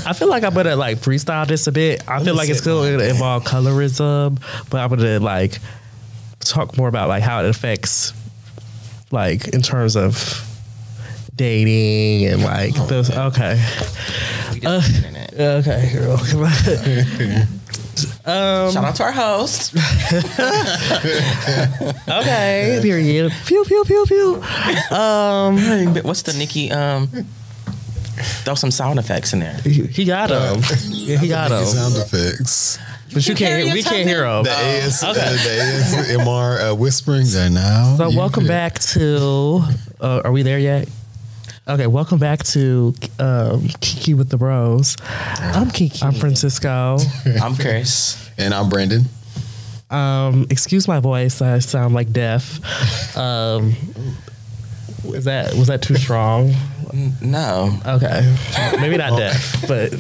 I feel like I'm gonna like freestyle this a bit. I feel like it's still gonna involve colorism, but I'm gonna like talk more about like how it affects, like in terms of dating and like those. Okay. Okay, girl. Shout out to our host. Okay, period. Pew pew pew pew. What's the Nikki? Throw some sound effects in there. He got them. Yeah, he got them. Sound effects. But you can't. We can't hear them. The ASMR whispering there now. So welcome back to. Are we there yet? Okay, welcome back to Kiki with the Bros. I'm Kiki. I'm Francisco. I'm Chris. And I'm Brandon. Excuse my voice. I sound like deaf. Was that too strong? No. Okay. Maybe not deaf, but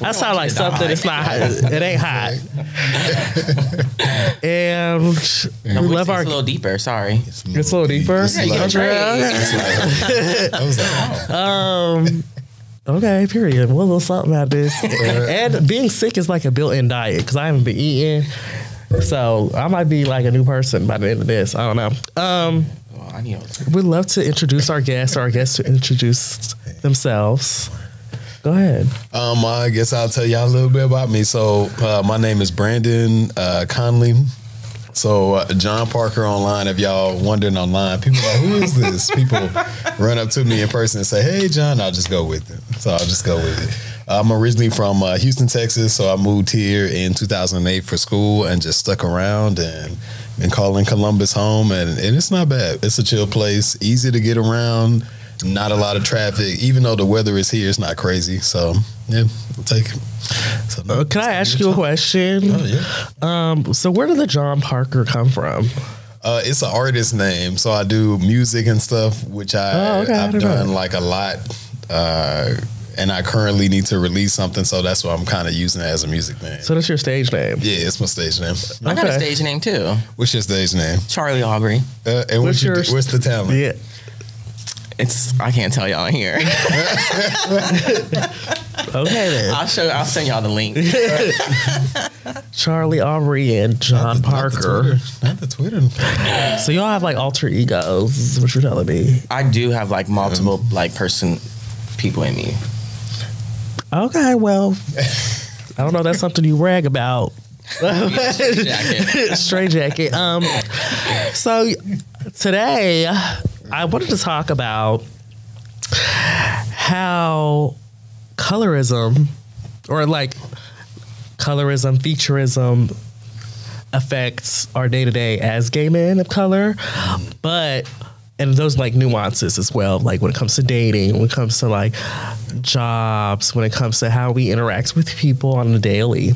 I sound like something. It's not. It ain't hot. And we love our. It's a little deeper. Sorry. It's a little deeper. Okay. Period. Well, a little something about this. And being sick is like a built-in diet because I haven't been eating, so I might be like a new person by the end of this. I don't know. We'd love to introduce our guests, or our guests to introduce themselves. Go ahead. I guess I'll tell y'all a little bit about me. So my name is Brandon Conley. So John Parker online, if y'all wondering online, people are like, who is this? People run up to me in person and say, hey, John, I'll just go with it. So I'll just go with it. I'm originally from Houston, Texas. So I moved here in 2008 for school and just stuck around and been calling Columbus home. And it's not bad. It's a chill place, easy to get around, not a lot of traffic. Even though the weather is here, it's not crazy. So, yeah, we'll take it. So, can I ask you a question? Oh, yeah. So where did the John Parker come from? It's an artist name. So I do music and stuff, which I've done like a lot. And I currently need to release something, so that's why I'm kind of using it as a music name. So that's your stage name? Yeah, it's my stage name. I got a stage name too. What's your stage name? Charlie Aubrey. And what's the talent? Yeah. I can't tell y'all in here. Okay then. I'll send y'all the link. Charlie Aubrey and John Parker. Not the Twitter. So y'all have like alter egos, is what you're telling me. I do have like multiple like people in me. Okay, well, I don't know. That's something you brag about. Straight jacket. So today I wanted to talk about how colorism, or like colorism, featureism affects our day-to-day as gay men of color, and those like nuances as well, like when it comes to dating, when it comes to like jobs, when it comes to how we interact with people on the daily,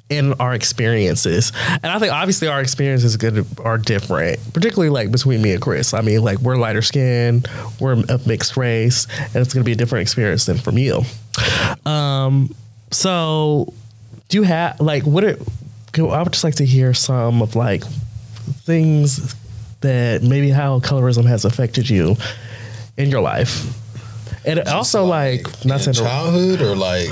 in our experiences. And I think obviously our experiences are different, particularly like between me and Chris. I mean, like we're lighter skinned, we're of mixed race, and it's going to be a different experience than from you. So do you have like, I would just like to hear some of like things that maybe how colorism has affected you in your life. And just also like not in childhood or like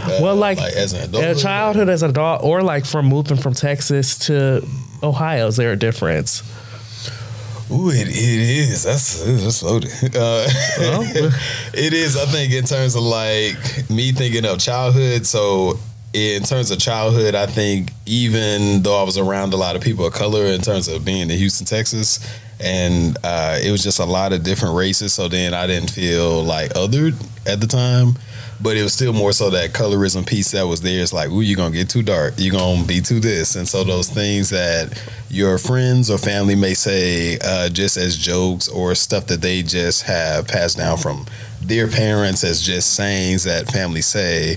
as an adult? Childhood as an adult, or like from moving from Texas to Ohio. Is there a difference? Ooh, it is. That's loaded. It is, I think, in terms of like me thinking of childhood. So in terms of childhood, I think even though I was around a lot of people of color in terms of being in Houston, Texas, and it was just a lot of different races. So then I didn't feel like othered at the time, but it was still more so that colorism piece that was there. It's like, ooh, you're going to get too dark. You're going to be too this. And so those things that your friends or family may say just as jokes or stuff that they just have passed down from their parents as just sayings that families say,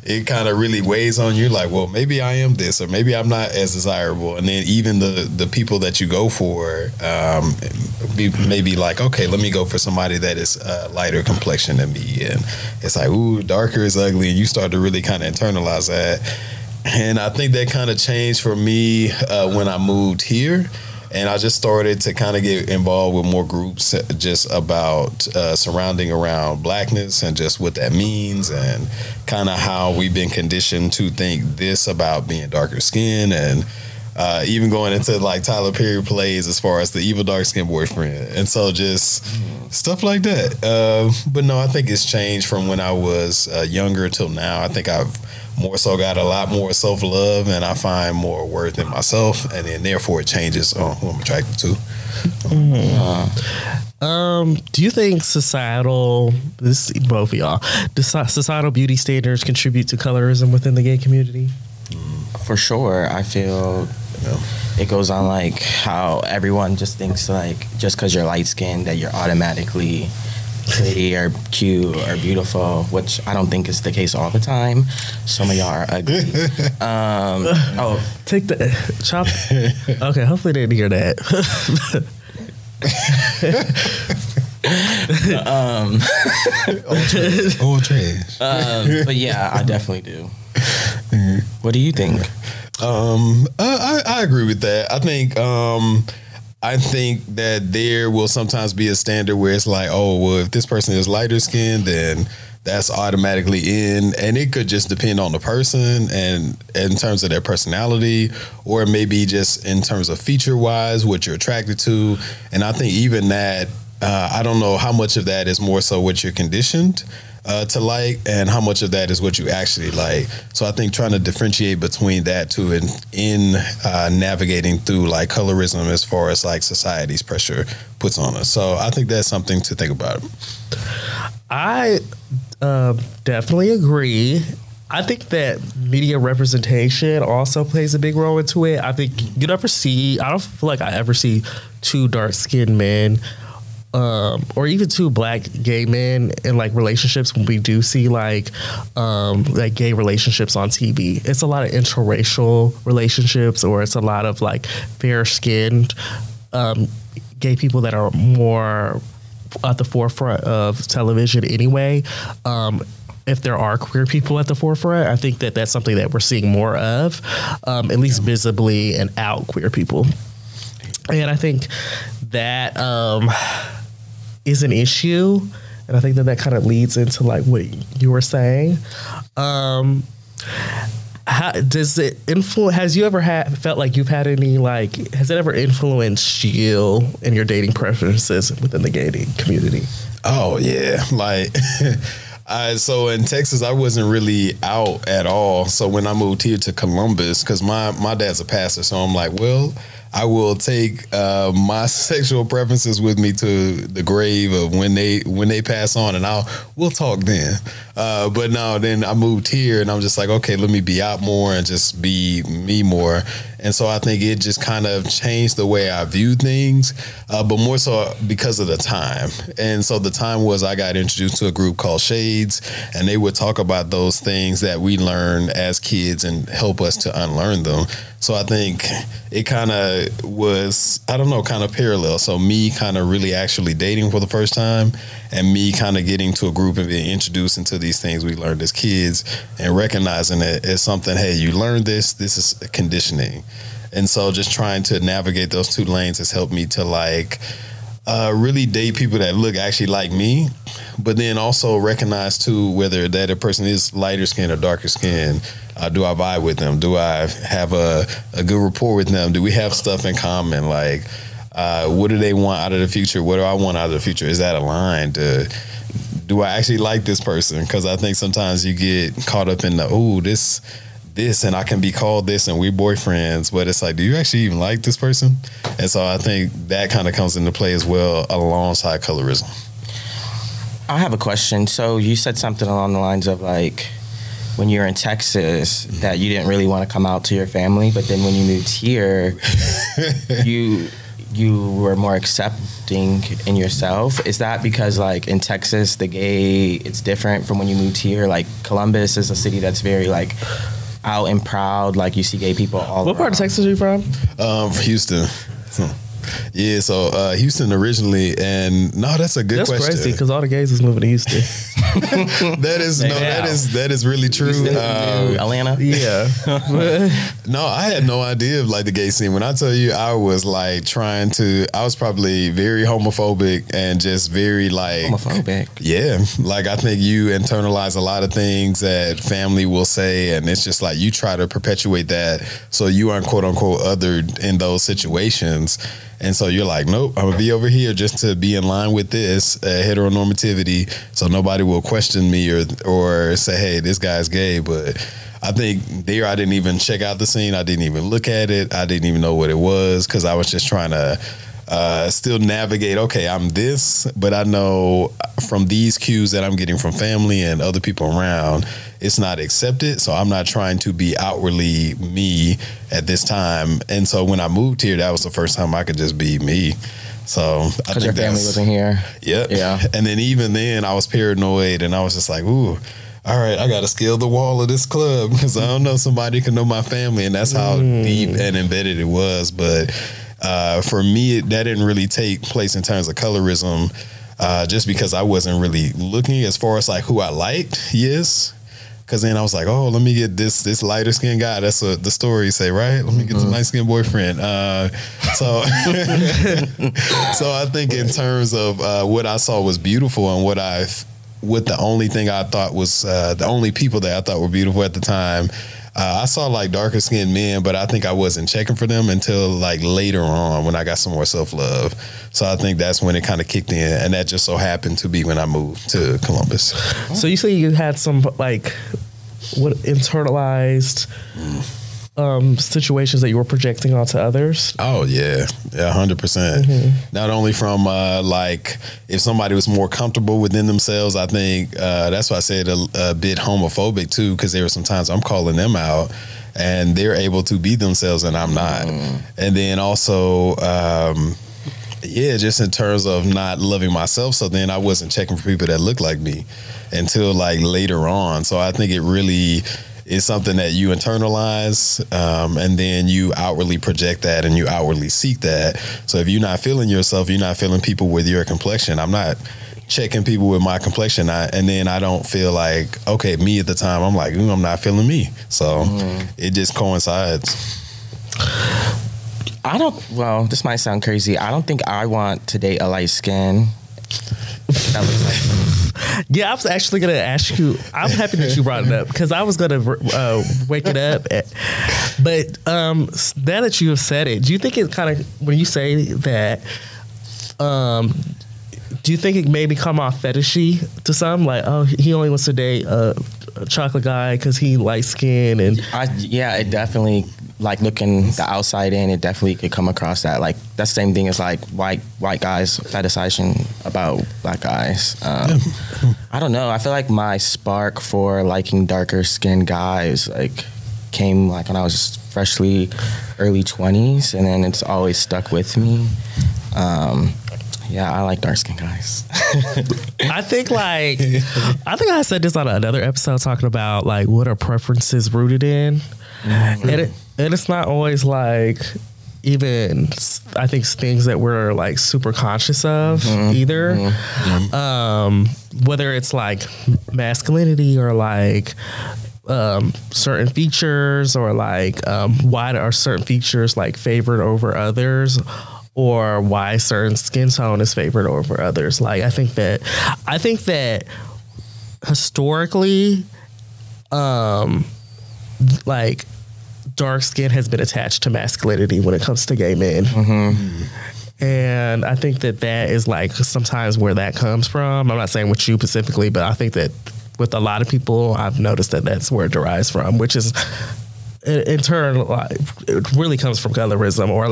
it kind of really weighs on you, like, well, maybe I am this, or maybe I'm not as desirable. And then even the people that you go for maybe like, okay, let me go for somebody that is lighter complexion than me. And it's like, ooh, darker is ugly. And you start to really kind of internalize that. And I think that kind of changed for me when I moved here. And I just started to kind of get involved with more groups just about surrounding around blackness and just what that means and kind of how we've been conditioned to think this about being darker skinned, and even going into like Tyler Perry plays as far as the evil dark skinned boyfriend. And so just stuff like that. But no, I think it's changed from when I was younger till now. I think I've more so got a lot more self-love, and I find more worth in myself, and then therefore it changes on who I'm attracted to. Do you think societal, this is both of y'all, societal beauty standards contribute to colorism within the gay community? For sure. I feel it goes on like how everyone just thinks like just because you're light skinned that you're automatically pretty or cute or beautiful, which I don't think is the case all the time. Some of y'all are ugly. Take the chop. Okay, hopefully they didn't hear that. Old trash. But yeah, I definitely do. What do you think? I agree with that. I think that there will sometimes be a standard where it's like, oh, well, if this person is lighter skinned, then that's automatically in, and it could just depend on the person and in terms of their personality, or maybe just in terms of feature wise, what you're attracted to. And I think even that, I don't know how much of that is more so what you're conditioned to like, and how much of that is what you actually like. So I think trying to differentiate between that too, in navigating through like colorism as far as like society's pressure puts on us. So I think that's something to think about. I definitely agree. I think that media representation also plays a big role into it. I think I don't feel like I ever see two dark-skinned men or even two black gay men in like relationships when we do see like gay relationships on TV. It's a lot of interracial relationships, or it's a lot of like fair-skinned gay people that are more at the forefront of television anyway. If there are queer people at the forefront, I think that that's something that we're seeing more of, at least visibly, and out queer people. And I think that is an issue, and I think that kind of leads into like what you were saying. How does it influence? Has you ever felt like you've had any like? Has it ever influenced you in your dating preferences within the gay community? Oh yeah, like. So in Texas, I wasn't really out at all. So when I moved here to Columbus, because my dad's a pastor, so I'm like, well, I will take my sexual preferences with me to the grave of when they pass on, and we'll talk then. But no, then I moved here, and I'm just like, okay, let me be out more and just be me more. And so I think it just kind of changed the way I view things, but more so because of the time. And so the time was I got introduced to a group called Shades, and they would talk about those things that we learned as kids and help us to unlearn them. So I think it kind of was, I don't know, kind of parallel. So me kind of really actually dating for the first time, and me kind of getting to a group and being introduced into these things we learned as kids and recognizing it as something, hey, you learned this is conditioning. And so just trying to navigate those two lanes has helped me to like really date people that look actually like me, but then also recognize too whether that a person is lighter skin or darker skin. Do I vibe with them? Do I have a good rapport with them? Do we have stuff in common? Like, what do they want out of the future? What do I want out of the future? Is that aligned? Do I actually like this person? Because I think sometimes you get caught up in this, and I can be called this, and we're boyfriends, but it's like, do you actually even like this person? And so I think that kind of comes into play as well alongside colorism. I have a question. So you said something along the lines of like, when you were in Texas, that you didn't really want to come out to your family, but then when you moved here, you were more accepting in yourself. Is that because like in Texas, the gay, it's different from when you moved here? Like Columbus is a city that's very like out and proud. Like you see gay people all What around. part of Texas are you from? Houston. Yeah, so Houston originally, and no, that's a good question. That's crazy because all the gays is moving to Houston. that is really true. Atlanta. Yeah. No, I had no idea of like the gay scene. When I tell you, I was like I was probably very homophobic and just very like Homophobic. Yeah, like I think you internalize a lot of things that family will say, and it's just like you try to perpetuate that so you aren't quote unquote othered in those situations. And so you're like, nope, I'm gonna be over here just to be in line with this heteronormativity, so nobody will question me or say, hey, this guy's gay. But I think I didn't even check out the scene. I didn't even look at it. I didn't even know what it was because I was just trying to still navigate. Okay, I'm this, but I know from these cues that I'm getting from family and other people around, it's not accepted. So I'm not trying to be outwardly me at this time. And so when I moved here, that was the first time I could just be me. So I think your family wasn't here. Yep. Yeah. And then even then I was paranoid and I was just like, ooh, all right, I got to scale the wall of this club because I don't know somebody can know my family. And that's how deep and embedded it was. But for me, that didn't really take place in terms of colorism just because I wasn't really looking as far as like who I liked. Yes. Because then I was like, oh, let me get this lighter skinned guy. That's what the stories say, right? Let me get the light skinned boyfriend. So I think in terms of what I saw was beautiful and what the only thing I thought was the only people that I thought were beautiful at the time, I saw like darker skinned men, but I think I wasn't checking for them until like later on when I got some more self-love. So I think that's when it kind of kicked in, and that just so happened to be when I moved to Columbus. So you say you had some like internalized situations that you were projecting onto others? Oh yeah, 100%. Not only from like if somebody was more comfortable within themselves, I think that's why I said a bit homophobic too, because there were some times I'm calling them out and they're able to be themselves and I'm not. And then also just in terms of not loving myself, so then I wasn't checking for people that looked like me until like later on. So I think it really is something that you internalize and then you outwardly project that and you outwardly seek that. So if you're not feeling yourself, you're not feeling people with your complexion. I'm not checking people with my complexion and then I don't feel like, okay, me at the time, I'm like, I'm not feeling me. So it just coincides. Well, this might sound crazy. I don't think I want to date a light skin. That looks like Yeah, I was actually going to ask you. I'm happy that you brought it up because I was going to wake it up. But now that you have said it, do you think it kind of, when you say that, do you think it maybe come off fetishy to some? Like, oh, he only wants to date a chocolate guy because he light skin and it definitely, like looking the outside in, it definitely could come across that. Like that same thing as like white guys fetishizing about black guys. I don't know. I feel like my spark for liking darker skinned guys like came like when I was freshly early 20s, and then it's always stuck with me. I like dark skinned guys. I think I said this on another episode talking about like what are preferences rooted in. And it's not always like even I think things that we're like super conscious of either. Whether it's like masculinity or like certain features or like why are certain features like favored over others, or why certain skin tone is favored over others. Like I think that historically like dark skin has been attached to masculinity when it comes to gay men. And I think that is like sometimes where that comes from. I'm not saying with you specifically, but I think that with a lot of people, I've noticed that that's where it derives from, which is in turn, like, it really comes from colorism or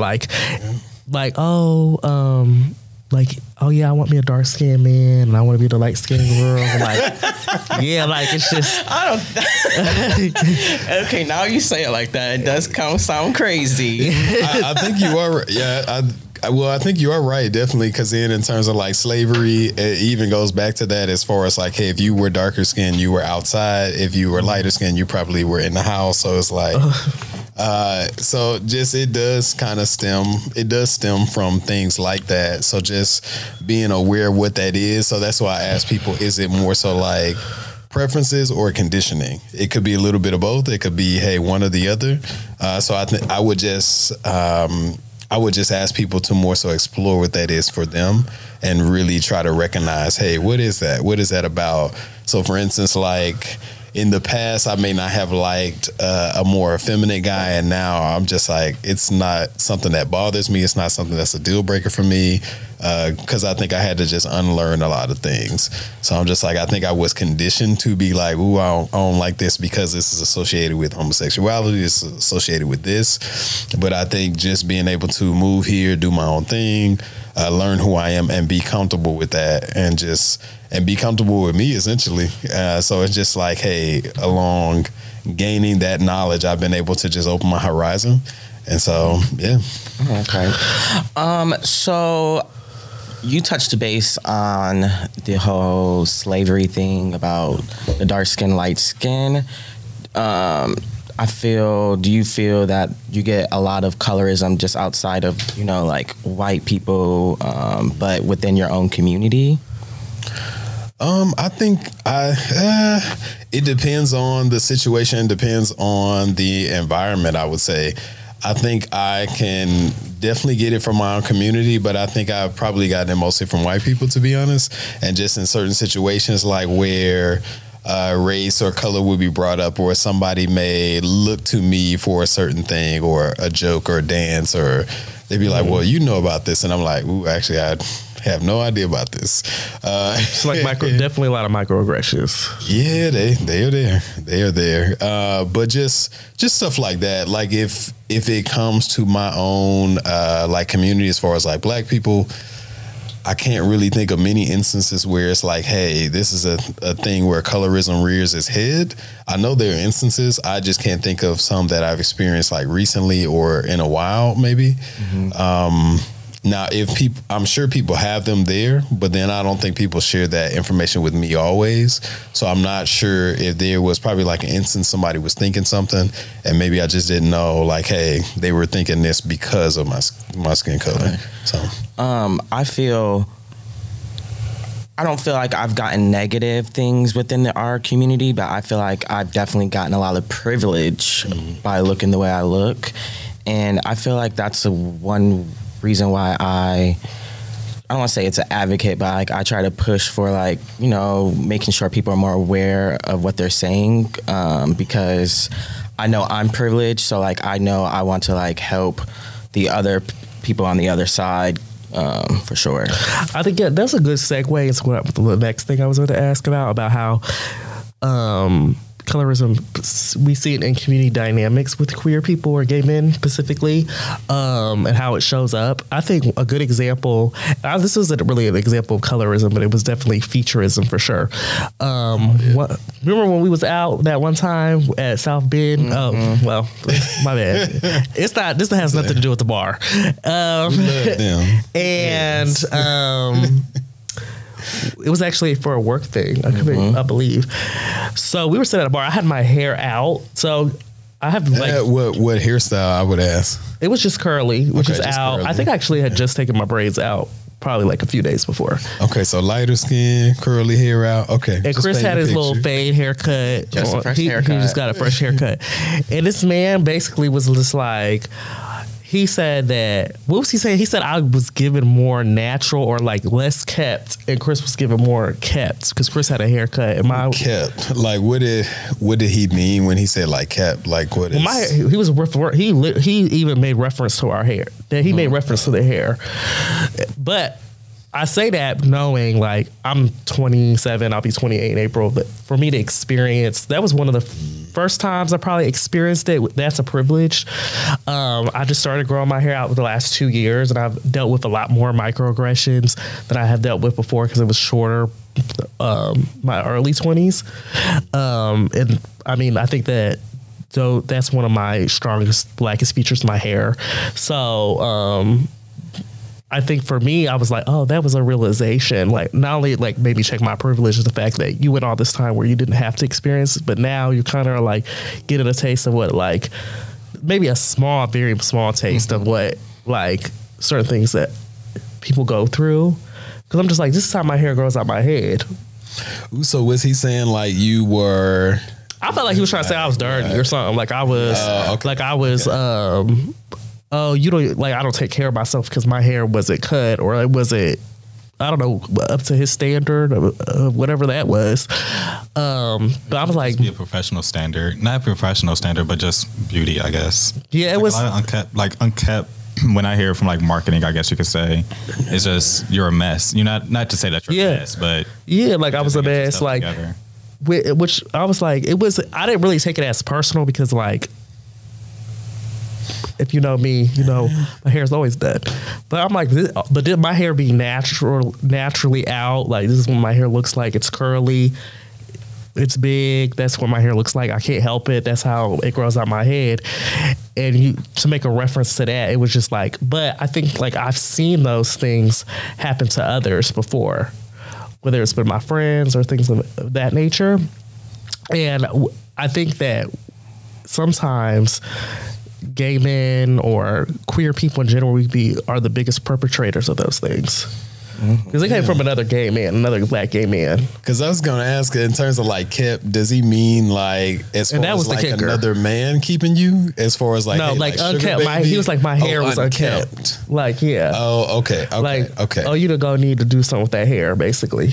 oh yeah, I want me a dark skinned man and I want to be the light skinned girl. It's just okay, now you say it like that, it does sound crazy. I think you are. I think you are right, definitely, because then in terms of like slavery, it even goes back to that as far as like, hey, if you were darker skinned, you were outside. If you were lighter skinned, you probably were in the house. So it's like, So just it does stem from things like that. So just being aware of what that is. So that's why I ask people, is it more so like preferences or conditioning? It could be a little bit of both. It could be, hey, one or the other. So I would just ask people to more so explore what that is for them and really try to recognize, hey, what is that? What is that about? So for instance, like in the past, I may not have liked a more effeminate guy, and now I'm just like, it's not something that bothers me. It's not something that's a deal breaker for me, because I think I had to just unlearn a lot of things. So I'm just like, I think I was conditioned to be like, ooh, I don't like this because this is associated with homosexuality. It's associated with this. But I think just being able to move here, do my own thing, learn who I am, and be comfortable with that, and be comfortable with me, essentially. So it's just like, hey, along gaining that knowledge, I've been able to just open my horizon. And so, yeah. Okay. So you touched base on the whole slavery thing about the dark skin, light skin. Do you feel that you get a lot of colorism just outside of, like white people, but within your own community? I think it depends on the situation, depends on the environment, I would say. I think I can definitely get it from my own community, but I think I've probably gotten it mostly from white people, to be honest. And just in certain situations, like where race or color would be brought up, or somebody may look to me for a certain thing or a joke or a dance, or they'd be like, well, you know about this. And I'm like, ooh, actually, I have no idea about this. It's like definitely a lot of microaggressions. Yeah, they are there. They are there. But just stuff like that. Like if it comes to my own like community, as far as like black people, I can't really think of many instances where it's like, hey, this is a thing where colorism rears its head. I know there are instances. I just can't think of some that I've experienced like recently or in a while, maybe. Mm-hmm. Now, I'm sure people have them there, but then I don't think people share that information with me always. So I'm not sure if there was probably like an instance somebody was thinking something, and maybe I just didn't know, like, hey, they were thinking this because of my skin color. Right. So, I don't feel like I've gotten negative things within our community, but I feel like I've definitely gotten a lot of privilege by looking the way I look. And I feel like that's one reason why I don't want to say it's an advocate, but like I try to push for like, making sure people are more aware of what they're saying, because I know I'm privileged. So like, I know I want to like help the other people on the other side, for sure. I think that's a good segue into the next thing I was going to ask about how colorism, we see it in community dynamics with queer people or gay men specifically, and how it shows up. I think a good example, this wasn't really an example of colorism, but it was definitely featureism for sure. Remember when we was out that one time at South Bend? Oh, well, my bad. This has nothing to do with the bar. It was actually for a work thing, I believe. So we were sitting at a bar. I had my hair out, so I have like what hairstyle, I would ask. It was just curly, which is out. Curly. I think I actually had just taken my braids out probably like a few days before. Okay, so lighter skin, curly hair out. Okay. And Chris had his little fade haircut. Just a fresh haircut. He just got a fresh haircut. And this man basically was just like, he said that, what was he saying? He said I was given more natural or like less kept, and Chris was given more kept because Chris had a haircut. And kept, like what did he mean when he said like kept? Like what is? He even made reference to our hair. That he made reference to the hair, but I say that knowing like I'm 27, I'll be 28 in April, but for me to experience, that was one of the first times I probably experienced it. That's a privilege. I just started growing my hair out for the last 2 years, and I've dealt with a lot more microaggressions than I have dealt with before because it was shorter, my early 20s. And I mean, I think that so that's one of my strongest, blackest features, my hair. So, I think for me, I was like, oh, that was a realization. Like, not only like maybe check my privilege is the fact that you went all this time where you didn't have to experience it, but now you kind of are like getting a taste of what like maybe a small, very small taste of what like certain things that people go through. Because I'm just like, this is how my hair grows out my head. Ooh, so was he saying like you were? I felt like he was trying to say I was dirty or something. Like I was, oh, you don't like. I don't take care of myself because my hair wasn't cut or it wasn't. I don't know, up to his standard, whatever that was. But I was like, be a professional standard, not a professional standard, but just beauty, I guess. Yeah, it like was a lot of unkept. When I hear from like marketing, I guess you could say it's just you're a mess. You're not to say that you're a mess, but like I was a mess. Like, which I was like, it was. I didn't really take it as personal because like, if you know me, you know my hair's always done. But I'm like, but did my hair be naturally out? Like this is what my hair looks like. It's curly. It's big. That's what my hair looks like. I can't help it. That's how it grows out my head. And to make a reference to that, it was just like, but I think like I've seen those things happen to others before, whether it's been my friends or things of that nature. And I think that sometimes gay men or queer people in general are the biggest perpetrators of those things. Because they came from another gay man, another black gay man. Because I was going to ask, in terms of like kept, does he mean like as far as like another man keeping you? As far as like no, hey, like unkept. He was like my hair was unkept. Like Oh, okay. Like oh, you need to do something with that hair, basically.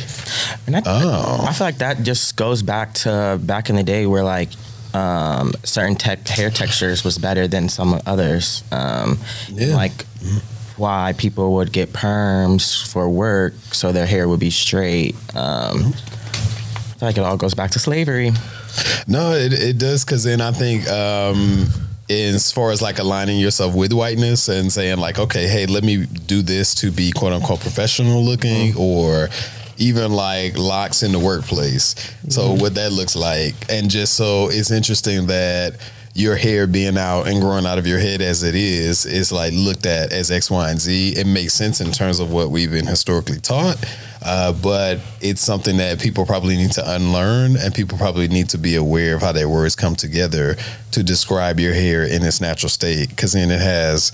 And I feel like that just goes back to back in the day where like certain hair textures was better than some others. Like. Why people would get perms for work so their hair would be straight. I feel like it all goes back to slavery. No, it does, because then I think as far as like aligning yourself with whiteness and saying like, okay, hey, let me do this to be quote unquote professional looking, or even like locks in the workplace. So what that looks like. And just so it's interesting that your hair being out and growing out of your head as it is like looked at as X, Y, and Z. It makes sense in terms of what we've been historically taught, but it's something that people probably need to unlearn, and people probably need to be aware of how their words come together to describe your hair in its natural state, because then it has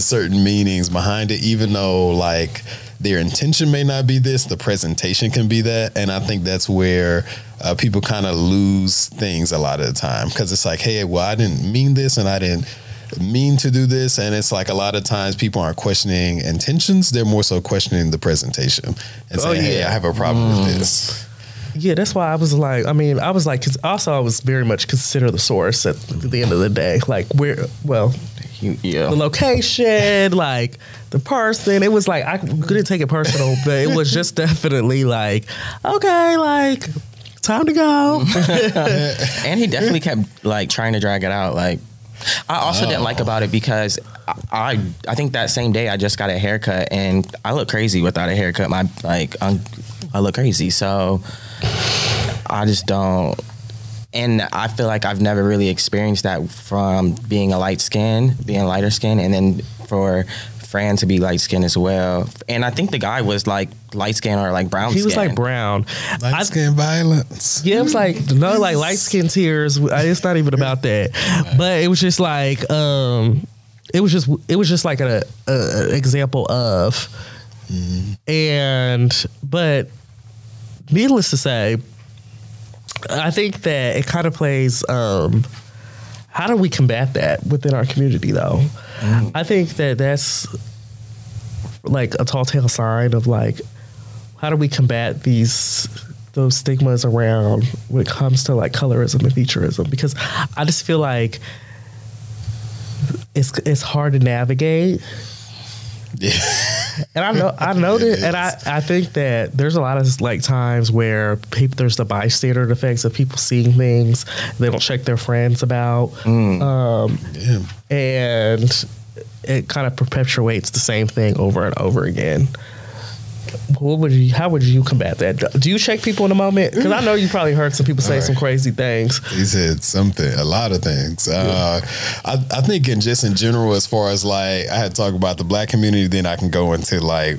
certain meanings behind it, even though like their intention may not be this, the presentation can be that. And I think that's where people kind of lose things a lot of the time, because it's like, hey, well, I didn't mean this and I didn't mean to do this. And it's like a lot of times people aren't questioning intentions, they're more so questioning the presentation and saying, hey, I have a problem with this. Yeah, that's why I was like, because also I was very much consider the source at the end of the day. Like, the location, like the person. It was like I couldn't take it personal, but it was just definitely like, okay, like time to go. And he definitely kept like trying to drag it out. Like I also didn't like about it because I think that same day I just got a haircut and I look crazy without a haircut. I look crazy, so I just don't. And I feel like I've never really experienced that from being lighter skinned, and then for Fran to be light skinned as well. And I think the guy was like light skinned or like brown skin. He was like brown. Light skin violence. Yeah, it was like, no, like light skin tears. It's not even about that. But it was just like, it was just like an example of, but needless to say, I think that it kind of plays, how do we combat that within our community though? I think that that's like a tall tale sign of like, how do we combat those stigmas around when it comes to like colorism and featureism? Because I just feel like it's hard to navigate. Yeah. And I know that, and I think that there's a lot of like times where there's the bystander effects of people seeing things they don't check their friends about, and it kind of perpetuates the same thing over and over again. How would you combat that? Do you check people in a moment? Because I know you probably heard some people say some crazy things. He said a lot of things. I think in general, as far as like, I had to talk about the black community, then I can go into like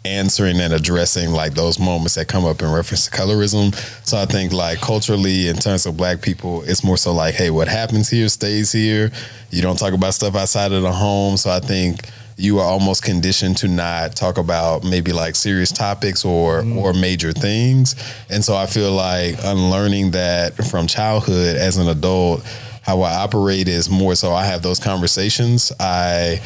answering and addressing like those moments that come up in reference to colorism. So I think like culturally in terms of Black people, it's more so like, hey, what happens here stays here. You don't talk about stuff outside of the home. So I think you are almost conditioned to not talk about maybe like serious topics or major things. And so I feel like unlearning that from childhood as an adult, how I operate is more so I have those conversations. I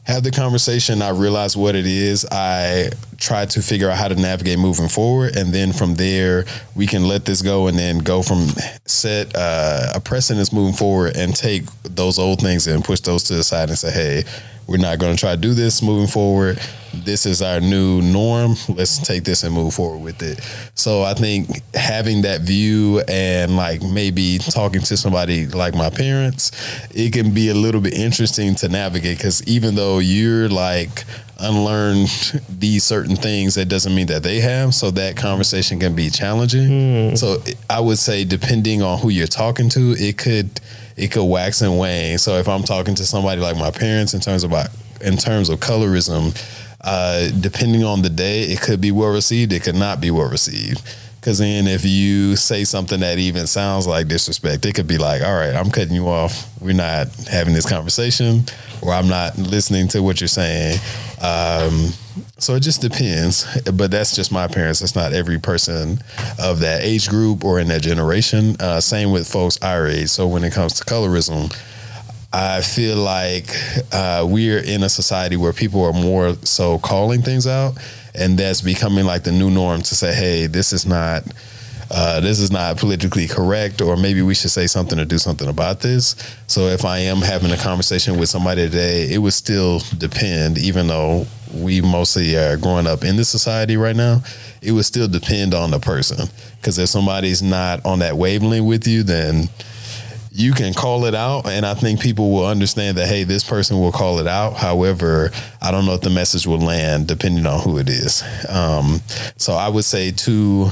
have the conversation, I realize what it is, I try to figure out how to navigate moving forward, and then from there we can let this go and then go from set a precedence moving forward and take those old things and push those to the side and say, hey, we're not going to try to do this moving forward. This is our new norm. Let's take this and move forward with it. So I think having that view and like maybe talking to somebody like my parents, it can be a little bit interesting to navigate, because even though you're like unlearned these certain things, that doesn't mean that they have. So that conversation can be challenging. So I would say depending on who you're talking to, it could wax and wane. So if I'm talking to somebody like my parents in terms of colorism, depending on the day, it could be well received, it could not be well received. Because then if you say something that even sounds like disrespect, it could be like, all right, I'm cutting you off. We're not having this conversation, or I'm not listening to what you're saying. So it just depends. But that's just my parents. That's not every person of that age group or in that generation. Same with folks our age. So when it comes to colorism, I feel like we're in a society where people are more so calling things out, and that's becoming like the new norm to say, hey, this is not politically correct, or maybe we should say something or do something about this. So if I am having a conversation with somebody today, it would still depend, even though we mostly are growing up in this society right now, it would still depend on the person. Because if somebody's not on that wavelength with you, then you can call it out, and I think people will understand that, hey, this person will call it out. However, I don't know if the message will land depending on who it is. So I would say to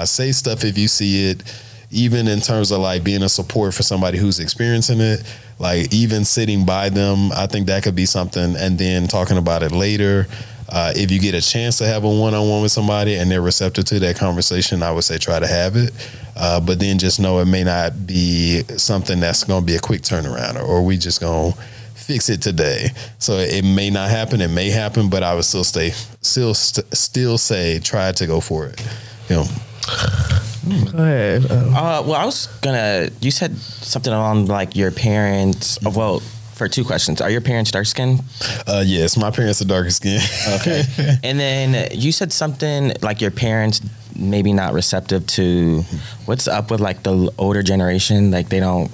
say stuff if you see it, even in terms of like being a support for somebody who's experiencing it, like even sitting by them, I think that could be something. And then talking about it later, if you get a chance to have a one-on-one with somebody and they're receptive to that conversation, I would say try to have it. But then just know it may not be something that's going to be a quick turnaround, or we just going to fix it today. So it may not happen. It may happen, but I would still say try to go for it. You know. Go ahead. Well, I was you said something along like your parents. Well, for two questions. Are your parents dark skinned? Yes, my parents are darker skinned. Okay. And then you said something like your parents maybe not receptive to what's up with like the older generation. Like they don't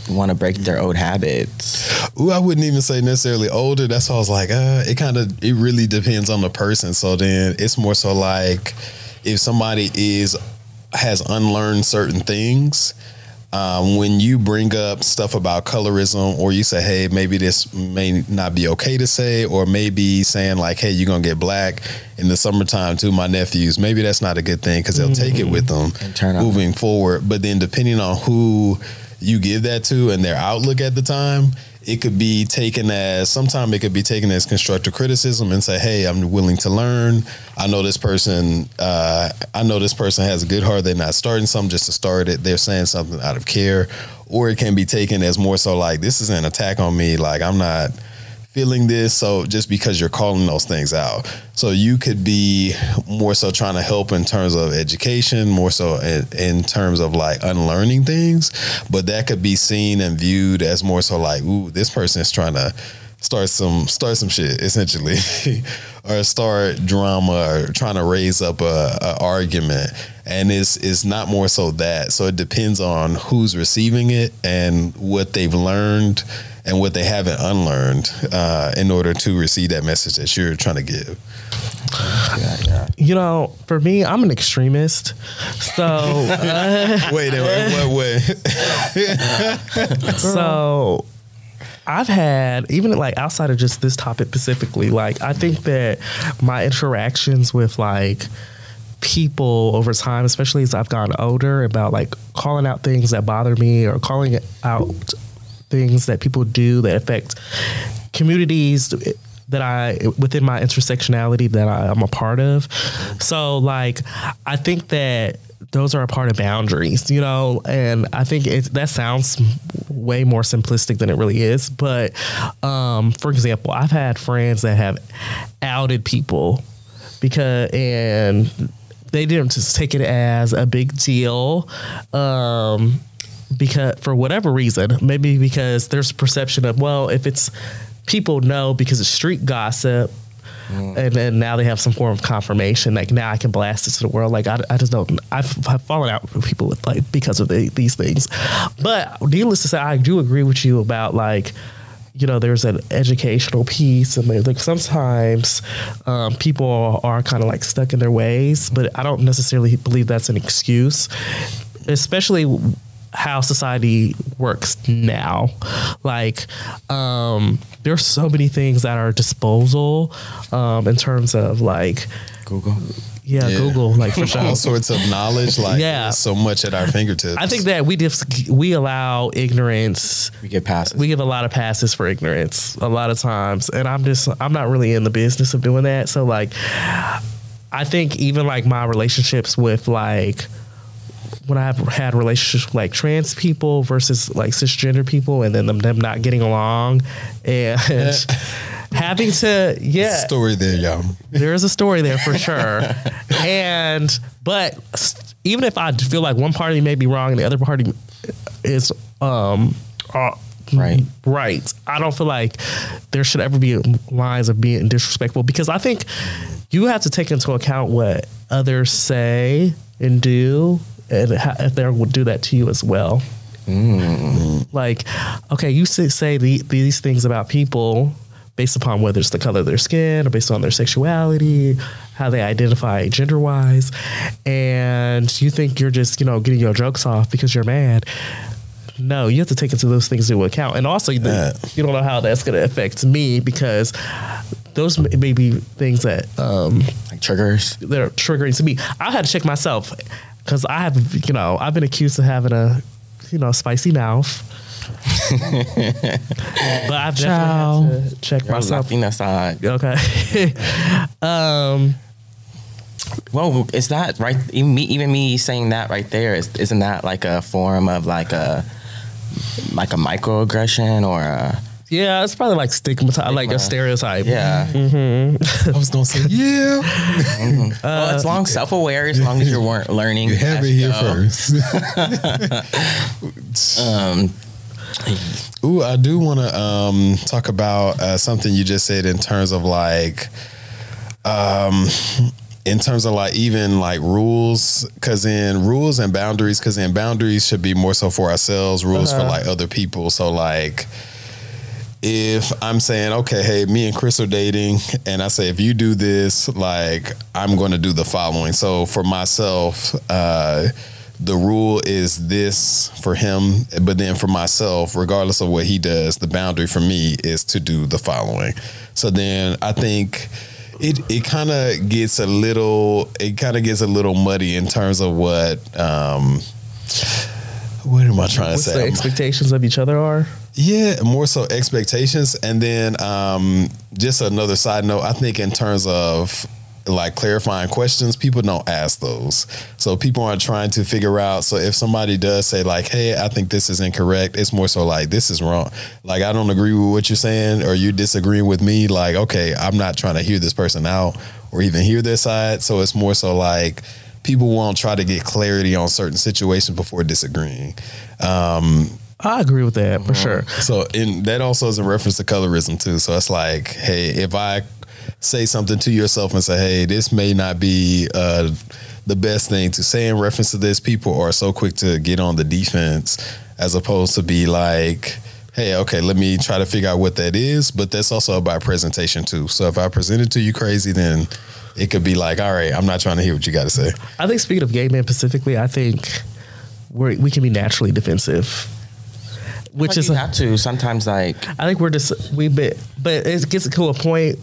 want to break their old habits. Ooh, I wouldn't even say necessarily older. That's why I was like, it really depends on the person. So then it's more so like if somebody has unlearned certain things, when you bring up stuff about colorism, or you say, hey, maybe this may not be okay to say, or maybe saying like, hey, you're going to get black in the summertime to my nephews, maybe that's not a good thing, because they'll take it with them moving forward. But then depending on who you give that to and their outlook at the time, it could be taken as constructive criticism and say, hey, I'm willing to learn. I know this person has a good heart. They're not starting something just to start it. They're saying something out of care. Or it can be taken as more so like, this is an attack on me. Like, I'm not feeling this. So just because you're calling those things out. So you could be more so trying to help in terms of education, more so in terms of like unlearning things, but that could be seen and viewed as more so like, ooh, this person is trying to start some shit essentially, or start drama, or trying to raise up a argument. And it's not more so that. So it depends on who's receiving it and what they've learned and what they haven't unlearned in order to receive that message that you're trying to give. Yeah. You know, for me, I'm an extremist. So wait, what way? So I've had, even like outside of just this topic specifically, like I think that my interactions with like people over time, especially as I've gotten older, about like calling out things that bother me or calling out things that people do that affect communities within my intersectionality that I'm a part of. So like, I think that those are a part of boundaries, you know, and I think that sounds way more simplistic than it really is. But for example, I've had friends that have outed people and they didn't just take it as a big deal. Because for whatever reason, maybe because there's perception of, well, if it's people know because it's street gossip, and then now they have some form of confirmation. Like now I can blast it to the world. Like I just don't. I've fallen out with people with like because of these things. But needless to say, I do agree with you about like, you know, there's an educational piece, and like sometimes people are kind of like stuck in their ways. But I don't necessarily believe that's an excuse, especially how society works now. Like there's so many things at our disposal in terms of like Google. Yeah, Google, like for sure. All sorts of knowledge, like there's so much at our fingertips. I think that we allow ignorance. We get passes. We give a lot of passes for ignorance a lot of times, and I'm not really in the business of doing that. So like, I think even like my relationships with like, when I've had relationships with like trans people versus like cisgender people, and then them not getting along, and having to There's a story there, y'all. There is a story there for sure. But even if I feel like one party may be wrong and the other party is right, I don't feel like there should ever be lines of being disrespectful, because I think you have to take into account what others say and do, and if they would do that to you as well. Like, okay, you say these things about people based upon whether it's the color of their skin or based on their sexuality, how they identify gender-wise, and you think you're just, getting your jokes off because you're mad. No, you have to take into those things into account. And also, you don't know how that's going to affect me, because those may be things that... like triggers? They're triggering to me. I had to check myself, because I have, I've been accused of having a, spicy mouth. But I've definitely had to check myself. Latina side. Okay. Well, is that right? Even me saying that right there, isn't that like a form of like a microaggression or a... Yeah, it's probably like stigmatized, like a stereotype. Yeah. I was gonna say Well, it's long self-aware, as long as you're learning. You have it here first. Ooh, I do want to talk about something you just said in terms of like, even like rules, because in rules and boundaries, boundaries should be more so for ourselves, rules for like other people. So like, if I'm saying, okay, hey, me and Chris are dating, and I say, if you do this, like, I'm going to do the following. So for myself, the rule is this for him, but then for myself, regardless of what he does, the boundary for me is to do the following. So then I think it kind of gets a little muddy in terms of what am I trying to say? The expectations of each other are? Yeah, more so expectations. And then just another side note, I think in terms of like clarifying questions, people don't ask those. So people aren't trying to figure out. So if somebody does say like, hey, I think this is incorrect, it's more so like, this is wrong. Like, I don't agree with what you're saying, or you disagreeing with me. Like, okay, I'm not trying to hear this person out or even hear their side. So it's more so like, people won't try to get clarity on certain situations before disagreeing. I agree with that for sure. So that also is in reference to colorism too. So it's like, hey, if I say something to yourself and say, hey, this may not be the best thing to say in reference to this, people are so quick to get on the defense, as opposed to be like, hey, okay, let me try to figure out what that is. But that's also about presentation too. So if I present it to you crazy, then it could be like, all right, I'm not trying to hear what you got to say. I think, speaking of gay men specifically, I think we can be naturally defensive. Which is have to sometimes, like, I think but it gets to a point,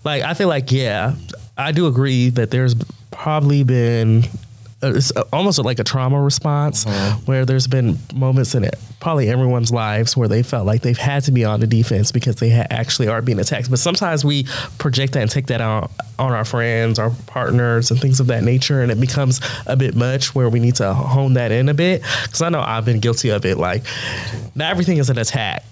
like, I feel like, yeah, I do agree that there's probably been it's almost like a trauma response where there's been moments in it, probably everyone's lives, where they felt like they've had to be on the defense because they actually are being attacked. But sometimes we project that and take that out on our friends, our partners, and things of that nature, and it becomes a bit much where we need to hone that in a bit. Because I know I've been guilty of it. Like, not everything is an attack.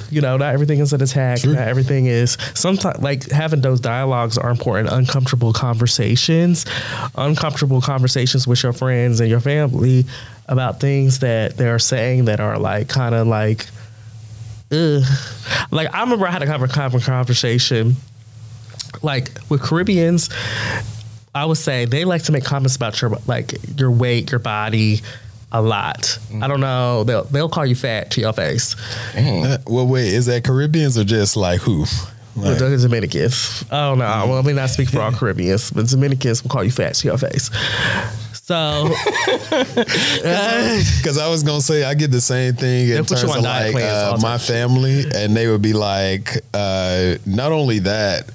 You know, not everything is an attack. True. Not everything is. Sometimes, like, having those dialogues are important. Uncomfortable conversations with your friends and your family about things that they're saying that are like kind of like, ugh. Like, I remember I had a conversation like with Caribbeans. I would say they like to make comments about your weight, your body, a lot. I don't know. They'll call you fat to your face. Well, wait, is that Caribbeans or just like who? Like, the Dominicans. Oh no. Well, I mean, not speak for all Caribbeans, but Dominicans will call you fat to your face. So, because I was gonna say I get the same thing in terms of like my family, and they would be like, not only that,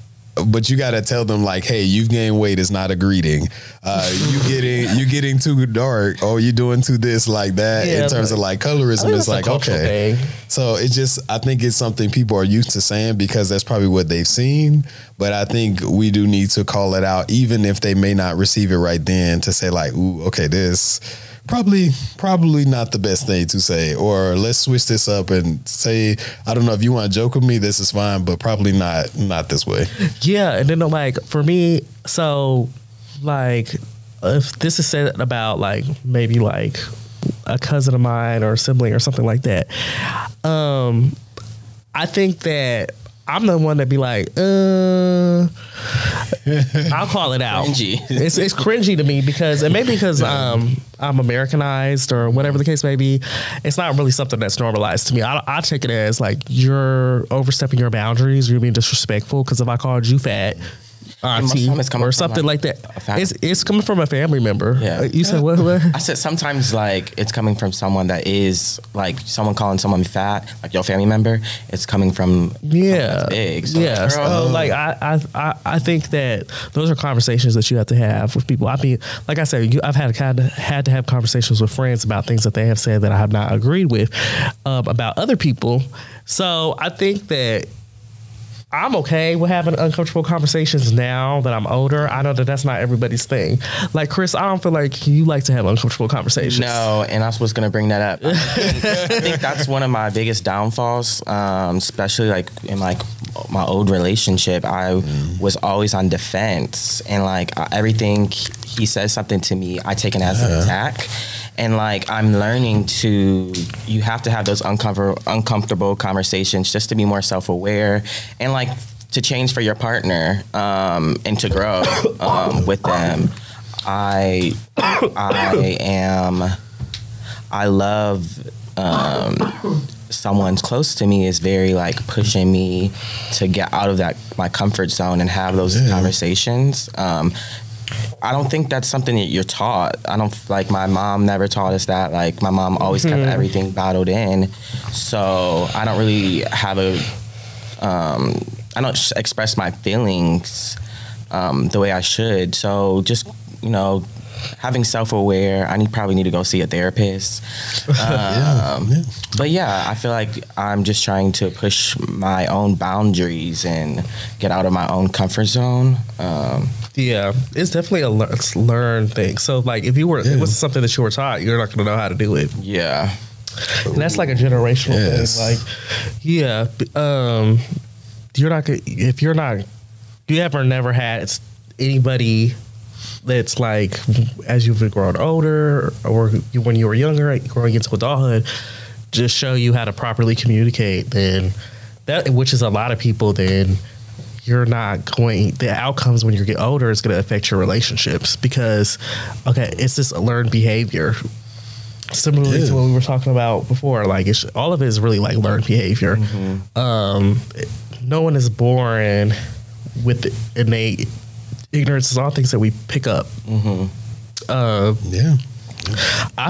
but you got to tell them like, hey, you've gained weight is not a greeting. You getting too dark, or you doing too this like that. In terms of like colorism, it's like okay. Thing. So it's just, I think it's something people are used to saying because that's probably what they've seen. But I think we do need to call it out, even if they may not receive it right then, to say like, ooh, okay, this probably not the best thing to say, or let's switch this up and say, I don't know, if you want to joke with me, this is fine, but probably not this way. Yeah. And then like for me, so like if this is said about like maybe like a cousin of mine or a sibling or something like that, I think that I'm the one that be like, I'll call it out. Cringy. It's cringy to me because, and maybe because I'm Americanized or whatever the case may be, it's not really something that's normalized to me. I take it as like you're overstepping your boundaries, you're being disrespectful, because if I called you fat, auntie, or something like that, it's coming from a family member. Yeah. You said what? I said sometimes like it's coming from someone that is like someone calling someone fat, like your family member. It's coming from that's big. So like I think that those are conversations that you have to have with people. I mean, like I said, I've had to have conversations with friends about things that they have said that I have not agreed with about other people. So I think that I'm okay with having uncomfortable conversations now that I'm older. I know that that's not everybody's thing. Like, Chris, I don't feel like you like to have uncomfortable conversations. No, and I was going to bring that up. I think that's one of my biggest downfalls, especially like in like my old relationship. I was always on defense, and like everything he says something to me, I take it as an attack. And like I'm learning you have to have those uncomfortable conversations just to be more self-aware and like to change for your partner and to grow with them. I love someone's close to me is very like pushing me to get out of my comfort zone and have those conversations. I don't think that's something that you're taught. I don't like my mom never taught us that. Like my mom always kept everything bottled in. So I don't really have I don't express my feelings the way I should. So just, you know, having self-aware, I probably need to go see a therapist. But yeah, I feel like I'm just trying to push my own boundaries and get out of my own comfort zone. Yeah, it's definitely a learned thing. So like if it was something that you were taught, you're not going to know how to do it. Yeah. And that's like a generational thing. Like, you're not going to, if you're not, you ever never had anybody that's like, as you've grown older or when you were younger, growing into adulthood, just show you how to properly communicate, then that, which is a lot of people, then you're not going, the outcomes when you get older is going to affect your relationships because, okay, it's just a learned behavior. Similarly to what we were talking about before, like all of it is really like learned behavior. No one is born with innate ignorance. Is all things that we pick up. I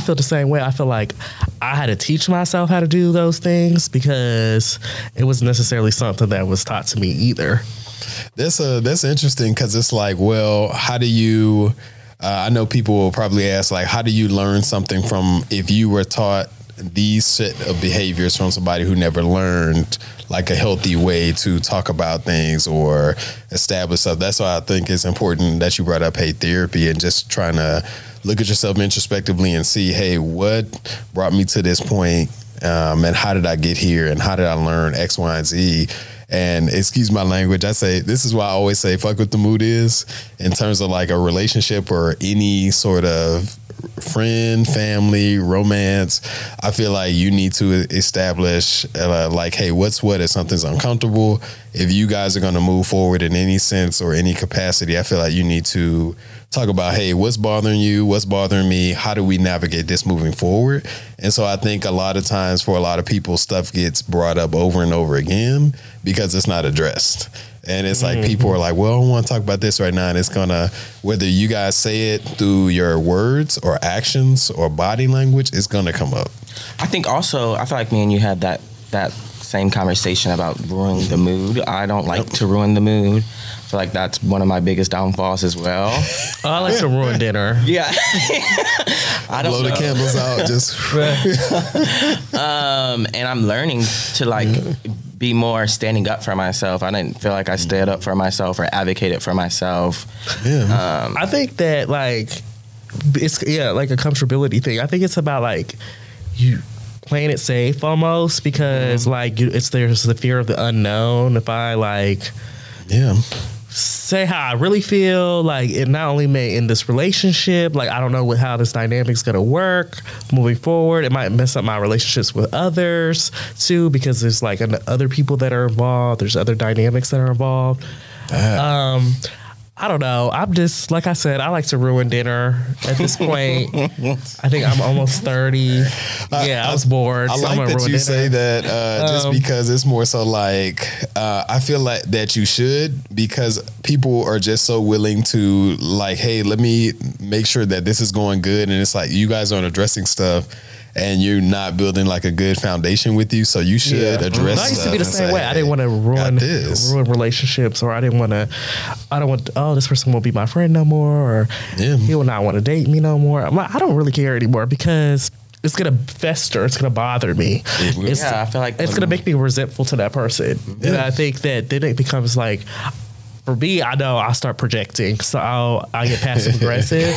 feel the same way. I feel like I had to teach myself how to do those things because it wasn't necessarily something that was taught to me either. That's interesting because it's like, well, how do you I know people will probably ask, like, how do you learn something from if you were taught these set of behaviors from somebody who never learned like a healthy way to talk about things or establish stuff? That's why I think it's important that you brought up, hey, therapy, and just trying to look at yourself introspectively and see, hey, what brought me to this point, and how did I get here, and how did I learn X, Y, and Z? And excuse my language, I say, this is why I always say, fuck what the mood is in terms of like a relationship or any sort of friend, family, romance. I feel like you need to establish like, hey, what's what if something's uncomfortable. If you guys are going to move forward in any sense or any capacity, I feel like you need to talk about, hey, what's bothering you? What's bothering me? How do we navigate this moving forward? And so I think a lot of times for a lot of people, stuff gets brought up over and over again because it's not addressed. And it's like people are like, well, I don't want to talk about this right now. And it's going to, whether you guys say it through your words or actions or body language, it's going to come up. I think also, I feel like me and you had that same conversation about ruining the mood. I don't like to ruin the mood. I feel like that's one of my biggest downfalls as well. Oh, I like to ruin dinner. Yeah. I don't blow know. the candles out. Just and I'm learning to like be more standing up for myself. I didn't feel like I stood up for myself or advocated for myself. yeah. I think that like it's like a comfortability thing. I think it's about like you playing it safe almost because like there's the fear of the unknown. If I like say how I really feel, like it not only may end this relationship, like I don't know how this dynamic's gonna work moving forward. It might mess up my relationships with others too because there's like other people that are involved. There's other dynamics that are involved. I don't know. I'm just, like I said, I like to ruin dinner at this point. I think I'm almost 30. I was bored. I so like I'm that ruin you dinner. say that just because it's more so like, I feel like that you should, because people are just so willing to like, hey, let me make sure that this is going good. And it's like, you guys aren't addressing stuff and you're not building like a good foundation with you. So you should address I used to be stuff the and same say, way. I hey, didn't want to ruin relationships, or I don't want, oh, this person won't be my friend no more, or he will not want to date me no more. I'm like, I don't really care anymore because it's going to fester. It's going to bother me. I feel like it's going to make me resentful to that person. And I think that then it becomes like, for me, I know I start projecting, so I get passive aggressive.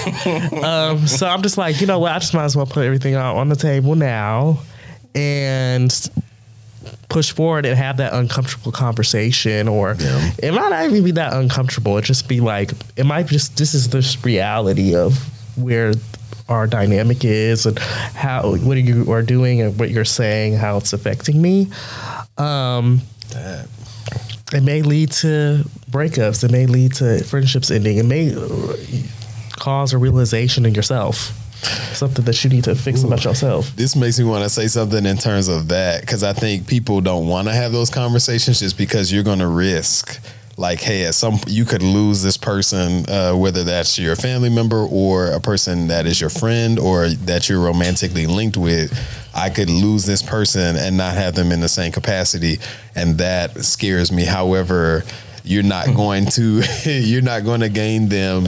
So I'm just like, you know what? I just might as well put everything out on the table now and push forward and have that uncomfortable conversation. Or it might not even be that uncomfortable. It just be like, it might just, this is the reality of where our dynamic is and how, what you are doing and what you're saying, how it's affecting me. It may lead to breakups. It may lead to friendships ending. It may cause a realization in yourself, something that you need to fix about yourself. This makes me want to say something in terms of that, because I think people don't want to have those conversations just because you're going to risk, like, hey, you could lose this person, whether that's your family member or a person that is your friend or that you're romantically linked with. I could lose this person and not have them in the same capacity, and that scares me. However, you're not going to gain them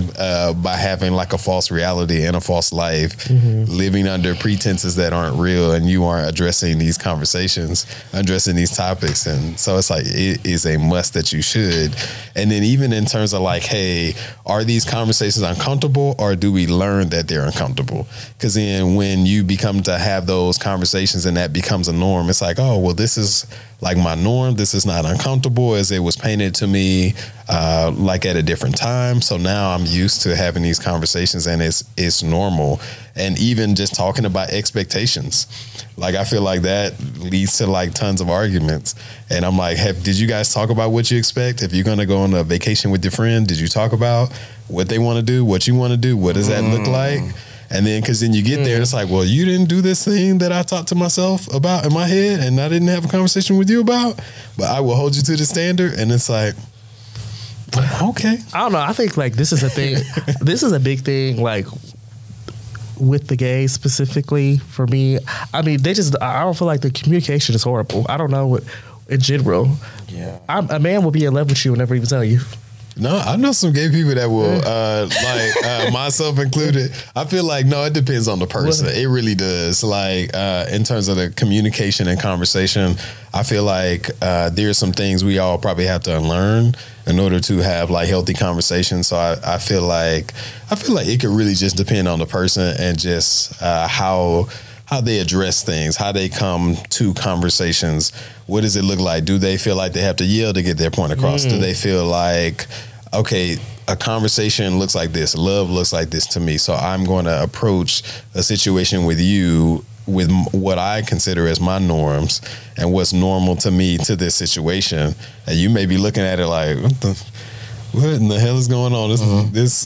by having like a false reality and a false life, living under pretenses that aren't real, and you aren't addressing these conversations, addressing these topics. And so it's like, it is a must that you should. And then even in terms of like, hey, are these conversations uncomfortable, or do we learn that they're uncomfortable? Because then when you become to have those conversations and that becomes a norm, it's like, oh, well, this is like my norm. This is not uncomfortable as it was painted to me, like at a different time. So now I'm used to having these conversations, and it's normal. And even just talking about expectations, like I feel like that leads to like tons of arguments. And I'm like, did you guys talk about what you expect? If you're gonna go on a vacation with your friend, did you talk about what they want to do, what you want to do, what does that look like? And then, because then you get there, it's like, well, you didn't do this thing that I talked to myself about in my head, and I didn't have a conversation with you about, but I will hold you to the standard. And it's like, okay. I don't know. I think like this is a thing. This is a big thing, like with the gays specifically for me. I mean, I don't feel like the communication is horrible. I don't know what in general. Yeah. A man will be in love with you and never even tell you. No, I know some gay people that will, myself included. I feel like, no, it depends on the person. It really does. Like, in terms of the communication and conversation, I feel like there's some things we all probably have to unlearn in order to have like healthy conversations. So I feel like it could really just depend on the person and just how they address things, how they come to conversations. What does it look like? Do they feel like they have to yell to get their point across? Do they feel like, okay, a conversation looks like this, love looks like this to me, so I'm going to approach a situation with you with what I consider as my norms and what's normal to me to this situation. And you may be looking at it like, what in the hell is going on? This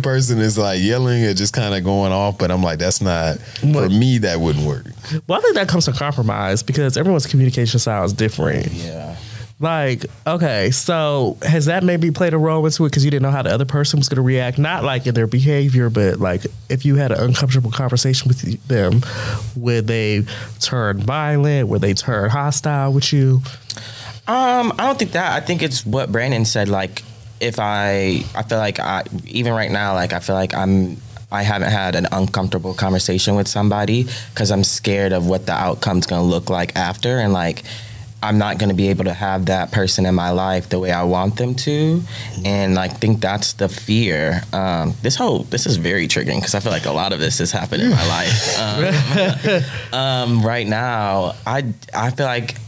person is like yelling and just kind of going off, but I'm like, that's not, for me, that wouldn't work. Well, I think that comes to compromise because everyone's communication style is different. Yeah. Like, okay, so has that maybe played a role into it because you didn't know how the other person was going to react? Not like in their behavior, but like if you had an uncomfortable conversation with them, would they turn violent? Would they turn hostile with you? I don't think that. I think it's what Brandon said. Like, if I feel like even right now, like I feel like I haven't had an uncomfortable conversation with somebody because I'm scared of what the outcome's going to look like after, and like I'm not going to be able to have that person in my life the way I want them to, and like think that's the fear. This is very triggering because I feel like a lot of this has happened in my life. Right now, I feel like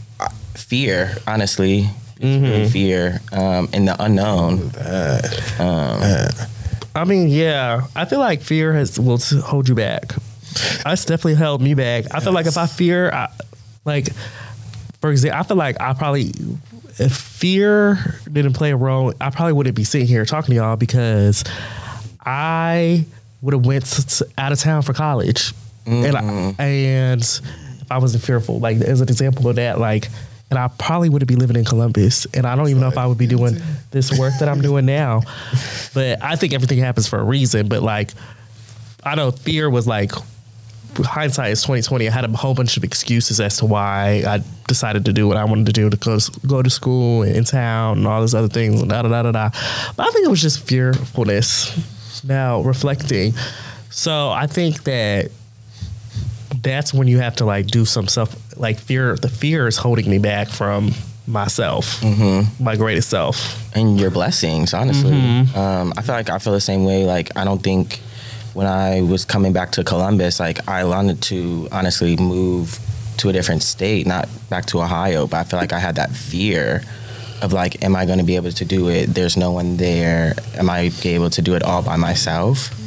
fear, honestly. Really fear in the unknown. I mean, yeah, I feel like fear will hold you back. It's definitely held me back. I feel like if I fear, for example, I feel like if fear didn't play a role, I probably wouldn't be sitting here talking to y'all because I would have went out of town for college, and if I wasn't fearful, like as an example of that, like. And I probably wouldn't be living in Columbus. And I don't even know if I would be doing this work that I'm doing now. But I think everything happens for a reason. But like, I know fear was like, hindsight is 2020. I had a whole bunch of excuses as to why I decided to do what I wanted to do, to go to school in town and all those other things. But I think it was just fearfulness now reflecting. So I think that's when you have to like do some stuff. Like the fear is holding me back from myself, my greatest self, and your blessings. Honestly, I feel the same way. Like I don't think when I was coming back to Columbus, like I wanted to honestly move to a different state, not back to Ohio. But I feel like I had that fear of like, am I going to be able to do it? There's no one there. Am I be able to do it all by myself?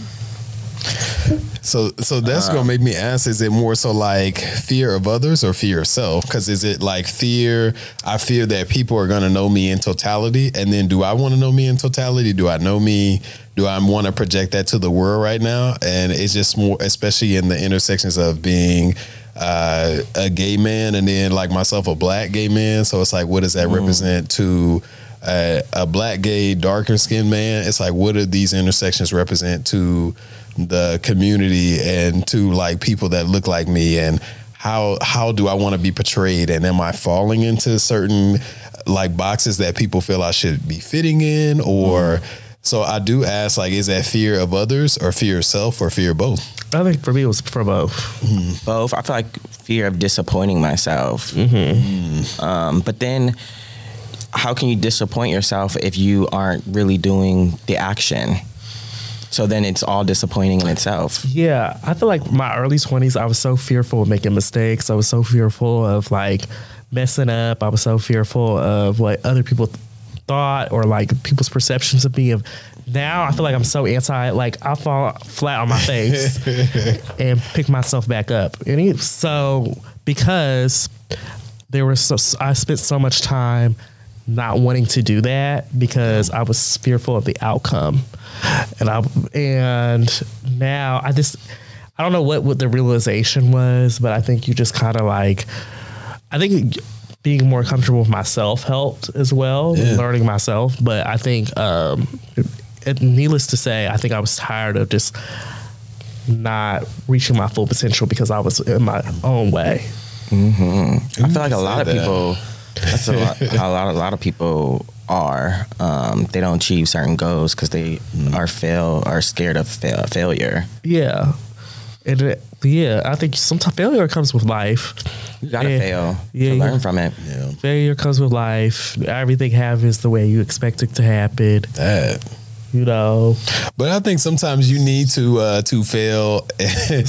So that's gonna make me ask: is it more so like fear of others or fear of self? Because is it like fear? I fear that people are gonna know me in totality, and then do I want to know me in totality? Do I know me? Do I want to project that to the world right now? And it's just more, especially in the intersections of being a gay man, and then like myself, a black gay man. So it's like, what does that represent to a black, gay, darker skinned man? It's like, what do these intersections represent to the community and to like people that look like me, and how do I want to be portrayed, and am I falling into certain like boxes that people feel I should be fitting in, or so I do ask, like, is that fear of others or fear of self or fear of both? I think for me it was for both. Both. I feel like fear of disappointing myself. But then how can you disappoint yourself if you aren't really doing the action? So then it's all disappointing in itself. Yeah, I feel like my early 20s, I was so fearful of making mistakes. I was so fearful of like messing up. I was so fearful of what other people thought or like people's perceptions of me. Now I feel like I'm so like I fall flat on my face and pick myself back up. And so because I spent so much time not wanting to do that because I was fearful of the outcome. And now I don't know what the realization was, but I think you just kind of like, I think being more comfortable with myself helped as well, learning myself. But I think, needless to say, I think I was tired of just not reaching my full potential because I was in my own way. I feel like a lot of people That's a lot of people are. They don't achieve certain goals because they are scared of failure. Yeah. And I think sometimes failure comes with life. You gotta fail to learn from it. Yeah. Failure comes with life. Everything happens the way you expect it to happen. That. You know, but I think sometimes you need to fail at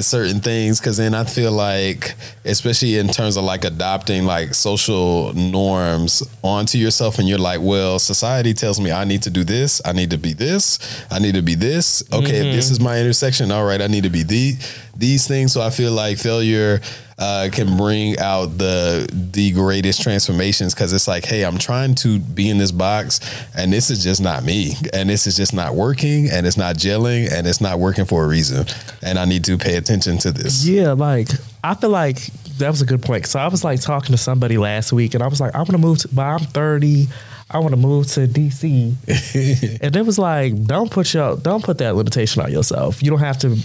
certain things, because then I feel like, especially in terms of like adopting like social norms onto yourself, and you're like, well, society tells me I need to do this, I need to be this, I need to be this. Okay, this is my intersection. All right, I need to be these things. So I feel like failure can bring out the greatest transformations, because it's like, hey, I'm trying to be in this box and this is just not me, and this is just not working, and it's not gelling, and it's not working for a reason, and I need to pay attention to this. Yeah, like I feel like that was a good point. So I was like talking to somebody last week, and I was like, I want to move by I'm 30. I want to move to DC. And it was like, don't put that limitation on yourself. You don't have to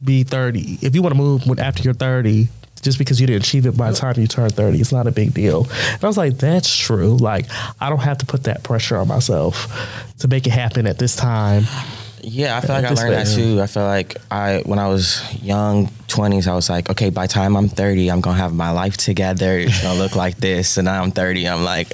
be 30. If you want to move after you're 30, just because you didn't achieve it by the time you turn 30, it's not a big deal. And I was like, that's true. Like, I don't have to put that pressure on myself to make it happen at this time. Yeah, I feel like I learned that too. I feel like when I was young, 20s, I was like, okay, by the time I'm 30, I'm going to have my life together. It's going to look like this. And now I'm 30. I'm like,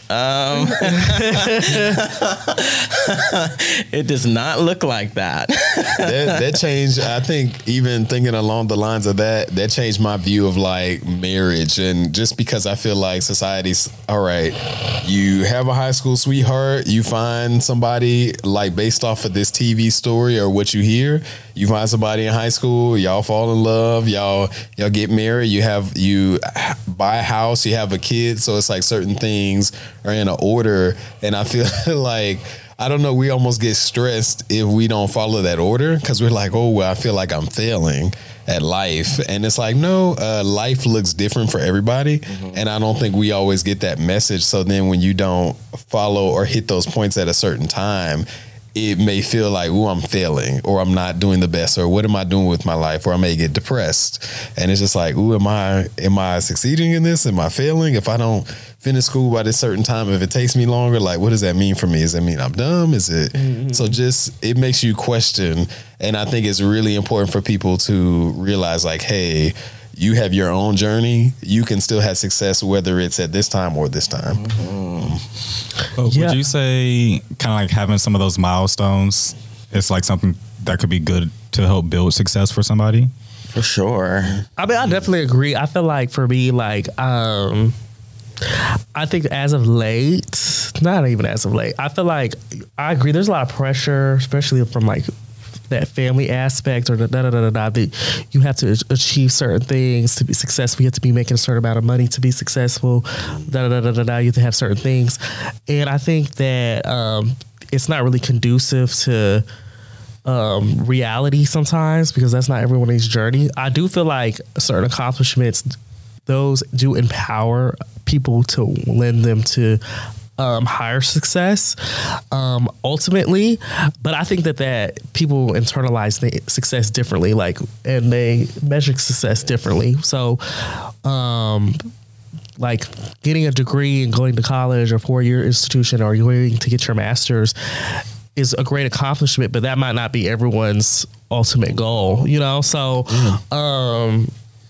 it does not look like that. that changed. I think even thinking along the lines of that changed my view of like marriage. And just because I feel like society's, all right, you have a high school sweetheart, you find somebody like based off of this TV story or what you hear, you find somebody in high school, y'all fall in love, y'all get married, you buy a house, you have a kid. So it's like certain things are in an order. And I feel like, I don't know, we almost get stressed if we don't follow that order, because we're like, oh, well, I feel like I'm failing at life. And it's like, no, life looks different for everybody. And I don't think we always get that message. So then when you don't follow or hit those points at a certain time, it may feel like, oh, I'm failing, or I'm not doing the best, or what am I doing with my life, or I may get depressed. And it's just like, oh, am I succeeding in this? Am I failing? If I don't finish school by this certain time, if it takes me longer, like, what does that mean for me? Does that mean I'm dumb? Is it? So just, it makes you question. And I think it's really important for people to realize like, hey, you have your own journey. You can still have success, whether it's at this time or this time. Would you say kind of like having some of those milestones is like something that could be good to help build success for somebody? For sure. I mean, I definitely agree. I feel like for me, like, I think as of late, not even as of late, I feel like I agree. There's a lot of pressure, especially from like that family aspect, or that you have to achieve certain things to be successful. You have to be making a certain amount of money to be successful. You have to have certain things, and I think that it's not really conducive to reality sometimes, because that's not everyone's journey. I do feel like certain accomplishments, those do empower people to lend them to higher success ultimately. But I think that people internalize the success differently, like, and they measure success differently. So like getting a degree and going to college or 4-year institution, or going to get your master's, is a great accomplishment, but that might not be everyone's ultimate goal, you know? So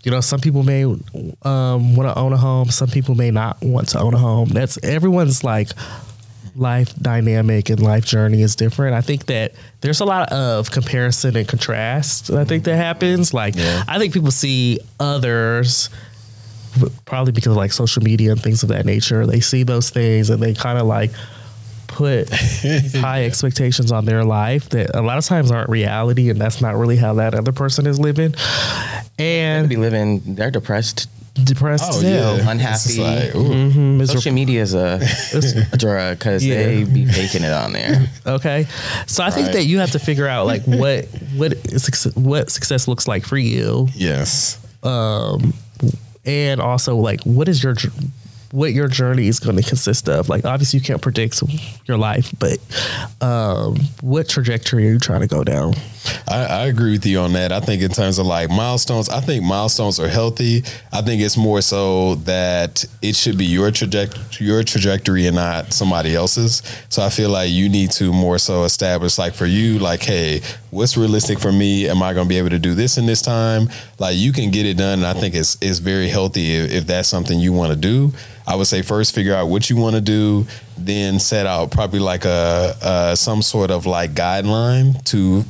you know, some people may want to own a home. Some people may not want to own a home. That's everyone's like life dynamic and life journey is different. I think that there's a lot of comparison and contrast. I think that happens. Like, I think people see others, probably because of like social media and things of that nature. They see those things and they kind of like put high expectations on their life that a lot of times aren't reality, and that's not really how that other person is living. And they're depressed still, unhappy. Like, social media is a drug, because they be faking it on there. Okay, so I think that you have to figure out like what success looks like for you. Yes. And also like what your journey is going to consist of. Like, obviously you can't predict your life, but what trajectory are you trying to go down? I agree with you on that. I think in terms of like milestones, I think milestones are healthy. I think it's more so that it should be your trajectory and not somebody else's. So I feel like you need to more so establish, like for you, like, hey, what's realistic for me? Am I going to be able to do this in this time? Like you can get it done. And I think it's very healthy if that's something you want to do. I would say first figure out what you want to do, then set out probably like some sort of like guideline to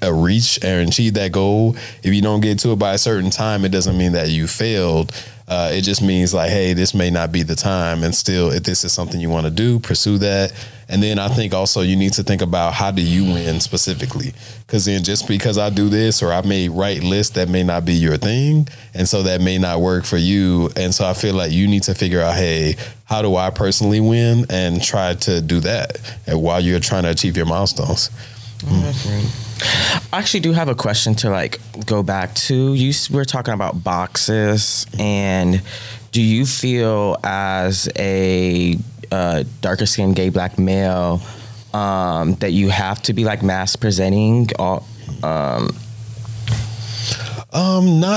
reach and achieve that goal. If you don't get to it by a certain time, it doesn't mean that you failed. It just means like, hey, this may not be the time. And still, if this is something you want to do, pursue that. And then I think also you need to think about how do you win specifically? Because then just because I do this or I may write lists, that may not be your thing. And so that may not work for you. And so I feel like you need to figure out, hey, how do I personally win? And try to do that while you're trying to achieve your milestones. I actually do have a question to like go back to. We're talking about boxes, and do you feel as a darker skinned gay black male that you have to be like mass presenting? Not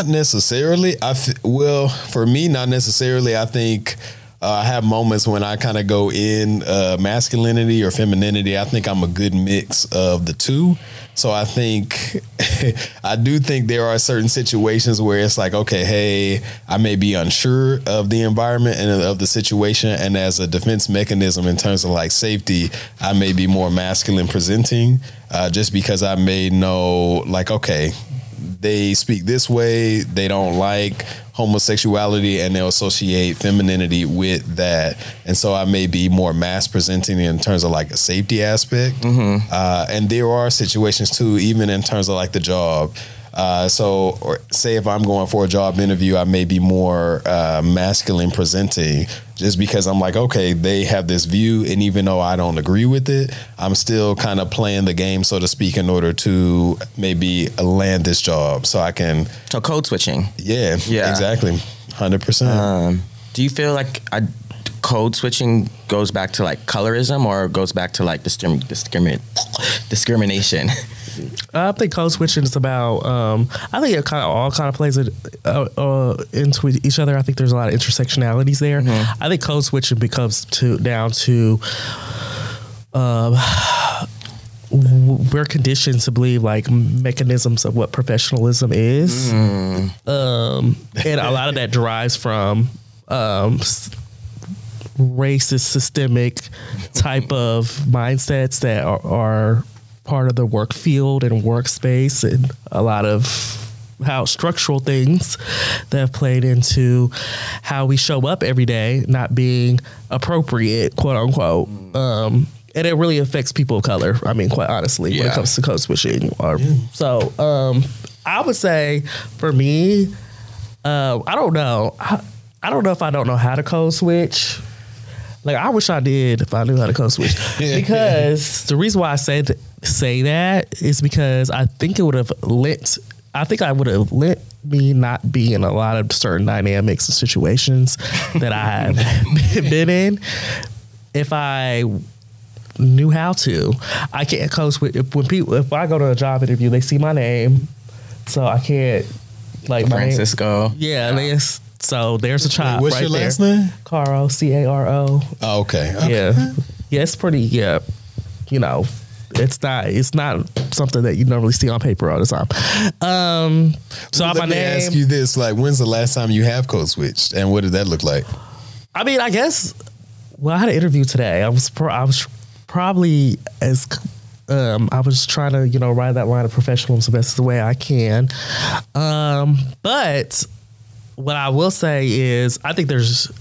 necessarily. Well, for me, not necessarily. I think I have moments when I kind of go in masculinity or femininity. I think I'm a good mix of the two. So I think, I do think there are certain situations where it's like, okay, hey, I may be unsure of the environment and of the situation. And as a defense mechanism in terms of like safety, I may be more masculine presenting just because I may know like, okay, they speak this way, they don't like homosexuality, and they'll associate femininity with that. And so I may be more mass presenting in terms of like a safety aspect. And there are situations too, even in terms of like the job. Or say if I'm going for a job interview, I may be more masculine presenting just because I'm like, okay, they have this view, and even though I don't agree with it, I'm still kind of playing the game, so to speak, in order to maybe land this job so I can. So code switching. Yeah, exactly. 100%. Do you feel like code switching goes back to like colorism or goes back to like discrimination? I think code switching is about. I think it all plays it into each other. I think there's a lot of intersectionalities there. I think code switching becomes down to we're conditioned to believe like mechanisms of what professionalism is, and a lot of that derives from racist systemic type of mindsets that are part of the work field and workspace, and a lot of how structural things that have played into how we show up every day not being appropriate, quote unquote. And it really affects people of color. I mean, quite honestly, when it comes to code switching. So I would say for me, I don't know. I don't know if I don't know how to code switch. Like, I wish I did if I knew how to code switch. Because the reason why I say that is because I think I would have let me not be in a lot of certain dynamics and situations that I have been in if I knew how to. I can't code switch. If I go to a job interview, they see my name, so I can't like Francisco. So there's a child. What's your last name? Caro, Caro. Oh, okay. Yeah, it's pretty. Yeah, you know, it's not something that you normally see on paper all the time. So let me ask you this: like, when's the last time you have code switched, and what did that look like? I mean, I guess. Well, I had an interview today. I was probably as. I was trying to, ride that line of professionalism the best the way I can. But what I will say is I think there's,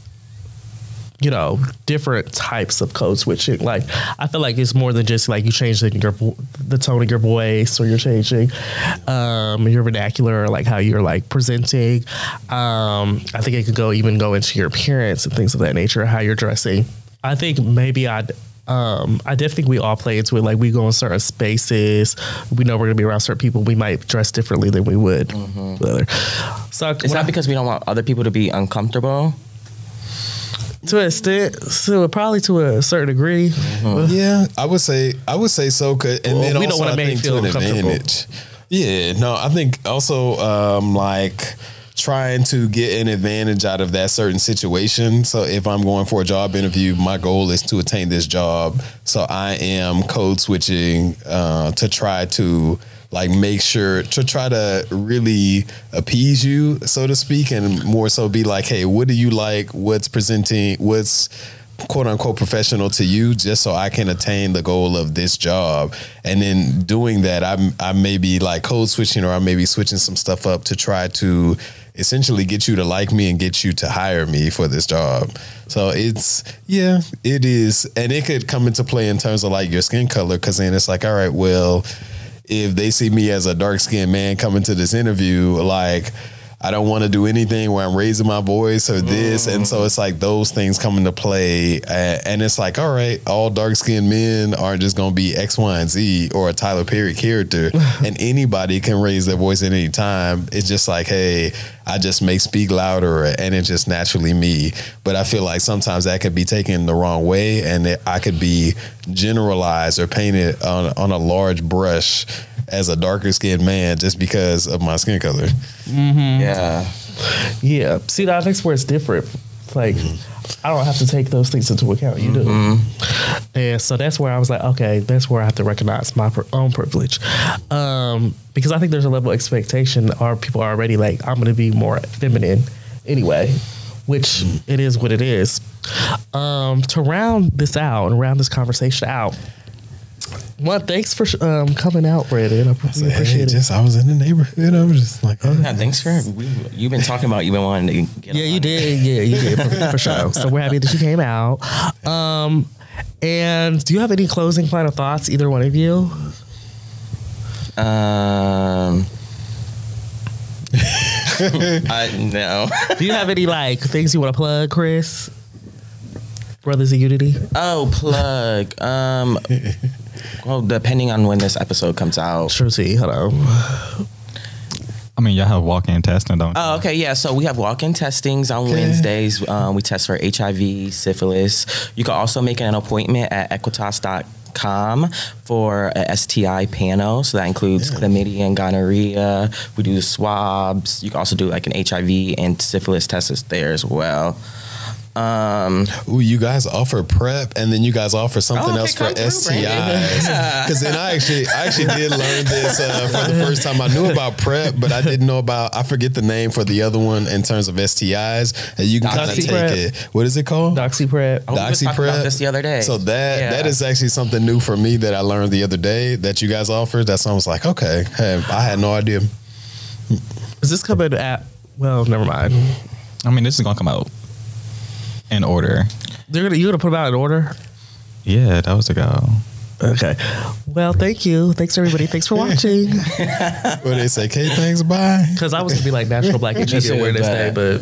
different types of code switching. Like, I feel like it's more than just like you change the tone of your voice, or you're changing your vernacular, or like how you're like presenting. I think it could go into your appearance and things of that nature, how you're dressing. I think maybe I definitely think we all play into it. Like, we go in certain spaces, we know we're gonna be around certain people, we might dress differently than we would. So is that because we don't want other people to be uncomfortable? To an extent, probably to a certain degree. Yeah, I would say so. And then we don't also, want to make feel uncomfortable. Yeah, no, I think also like trying to get an advantage out of that certain situation. So if I'm going for a job interview, my goal is to attain this job. So I am code switching to try to like make sure to try to really appease you, so to speak, and more so be like, hey, what do you like? What's quote unquote professional to you, just so I can attain the goal of this job. And then doing that, I may be like code switching, or I may be switching some stuff up to try to essentially get you to like me and get you to hire me for this job. So it is. And it could come into play in terms of like your skin color, because then it's like, all right, well, if they see me as a dark skinned man coming to this interview, like, I don't want to do anything where I'm raising my voice or this. And so it's like those things come into play. And it's like, all right, all dark skinned men aren't just going to be X, Y, and Z or a Tyler Perry character. And anybody can raise their voice at any time. It's just like, hey, I just may speak louder and it's just naturally me. But I feel like sometimes that could be taken the wrong way, and I could be generalized or painted on a large brush as a darker skinned man just because of my skin color. Mm-hmm. Yeah. See, that's where it's different. It's like, I don't have to take those things into account. You do. And so that's where I was like, okay, that's where I have to recognize my own privilege. Because I think there's a level of expectation, or people are already like, I'm going to be more feminine anyway, which it is what it is. To round this out and round this conversation out, well, thanks for coming out, Brandon. I appreciate it. I was in the neighborhood. I was just like, yeah, thanks for you've been talking about you've been wanting to get on. You did. Yeah, you did for sure. So we're happy that you came out. And do you have any closing final thoughts, either one of you? No. Do you have any like things you want to plug, Chris? Brothers of Unity? Oh, plug. Well, depending on when this episode comes out. Sure, see. Hello. I mean, y'all have walk-in testing, don't you? Oh, okay, yeah. So we have walk-in testings on Wednesdays. We test for HIV, syphilis. You can also make an appointment at Equitas.com for a STI panel. So that includes chlamydia and gonorrhea. We do swabs. You can also do like an HIV and syphilis test there as well. Ooh, you guys offer PrEP, and then you guys offer something else for STIs. Because then I actually did learn this for the first time. I knew about PrEP, but I didn't know about, I forget the name for the other one in terms of STIs. And you can kind of take it. What is it called? DoxyPrep. We talked about this the other day. So that is actually something new for me that I learned the other day that you guys offer. That's I was like, okay, hey, I had no idea. Is this coming at? Well, never mind. I mean, this is gonna come out in order. You're gonna put them out in order? Yeah, that was the goal. Okay. Well, thank you. Thanks everybody. Thanks for watching. What they say, K, thanks, bye. Because I was gonna be like National Black Achievement Awareness Day, but